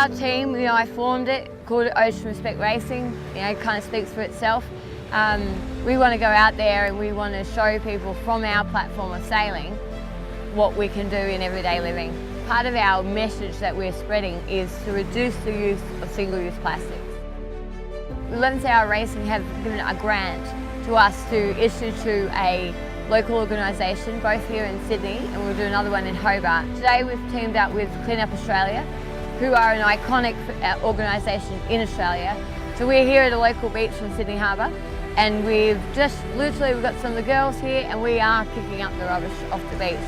our team, I formed it, called it Ocean Respect Racing. It kind of speaks for itself. We want to go out there and we want to show people from our platform of sailing what we can do in everyday living. Part of our message that we're spreading is to reduce the use of single-use plastics. 11th Hour Racing have given a grant to us to issue to a local organisation, both here in Sydney, and we'll do another one in Hobart. Today we've teamed up with Clean Up Australia, who are an iconic organisation in Australia. So we're here at a local beach in Sydney Harbour, and we've got some of the girls here, and we are picking up the rubbish off the beach.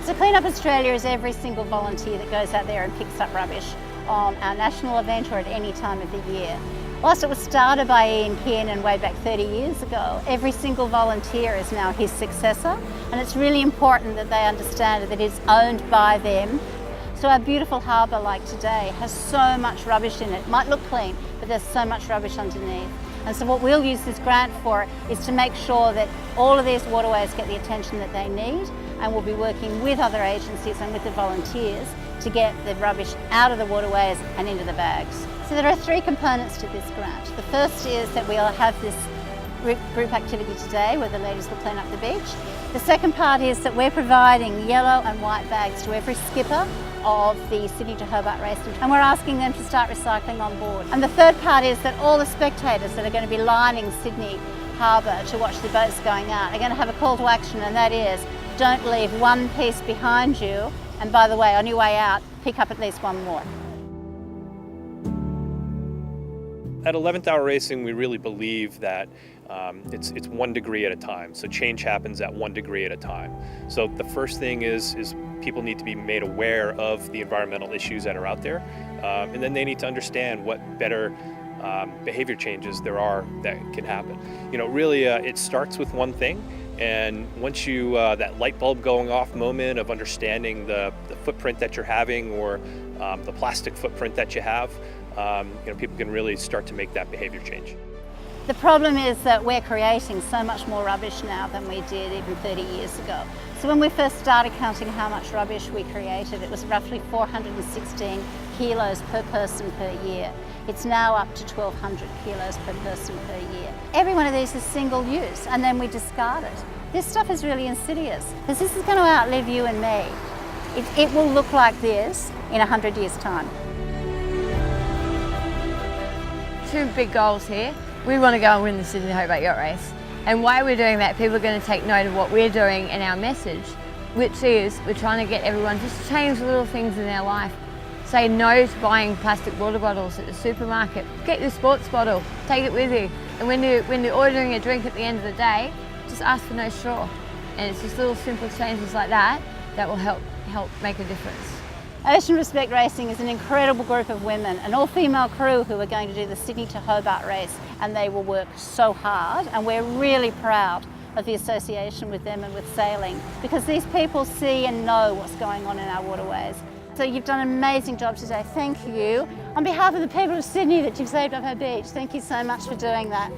So Clean Up Australia is every single volunteer that goes out there and picks up rubbish on our national event or at any time of the year. Whilst it was started by Ian Kiernan way back 30 years ago, every single volunteer is now his successor, and it's really important that they understand that it's owned by them. So our beautiful harbour, like today, has so much rubbish in it. It might look clean, but there's so much rubbish underneath. And so what we'll use this grant for is to make sure that all of these waterways get the attention that they need, and we'll be working with other agencies and with the volunteers to get the rubbish out of the waterways and into the bags. So there are three components to this grant. The first is that we'll have this group activity today where the ladies will clean up the beach. The second part is that we're providing yellow and white bags to every skipper of the Sydney to Hobart race, and we're asking them to start recycling on board. And the third part is that all the spectators that are going to be lining Sydney Harbour to watch the boats going out are going to have a call to action, and that is, don't leave one piece behind you, and by the way, on your way out, pick up at least one more. At 11th Hour Racing, we really believe that it's 1 degree at a time. So change happens at 1 degree at a time. So the first thing is people need to be made aware of the environmental issues that are out there, and then they need to understand what better behavior changes there are that can happen. Really, it starts with one thing. And once you, that light bulb going off moment of understanding the footprint that you're having, or the plastic footprint that you have, people can really start to make that behavior change. The problem is that we're creating so much more rubbish now than we did even 30 years ago. So when we first started counting how much rubbish we created, it was roughly 416 kilos per person per year. It's now up to 1,200 kilos per person per year. Every one of these is single use, and then we discard it. This stuff is really insidious, because this is going to outlive you and me. It will look like this in 100 years' time. Two big goals here. We want to go and win the Sydney Hobart Yacht Race. And why we're doing that, people are going to take note of what we're doing and our message, which is we're trying to get everyone just to change little things in their life. Say no to buying plastic water bottles at the supermarket. Get your sports bottle, take it with you. And when you're ordering a drink at the end of the day, just ask for no straw. And it's just little simple changes like that that will help make a difference. Ocean Respect Racing is an incredible group of women, an all-female crew who are going to do the Sydney to Hobart race, and they will work so hard, and we're really proud of the association with them and with sailing, because these people see and know what's going on in our waterways. So you've done an amazing job today. Thank you. On behalf of the people of Sydney that you've saved up our beach, thank you so much for doing that.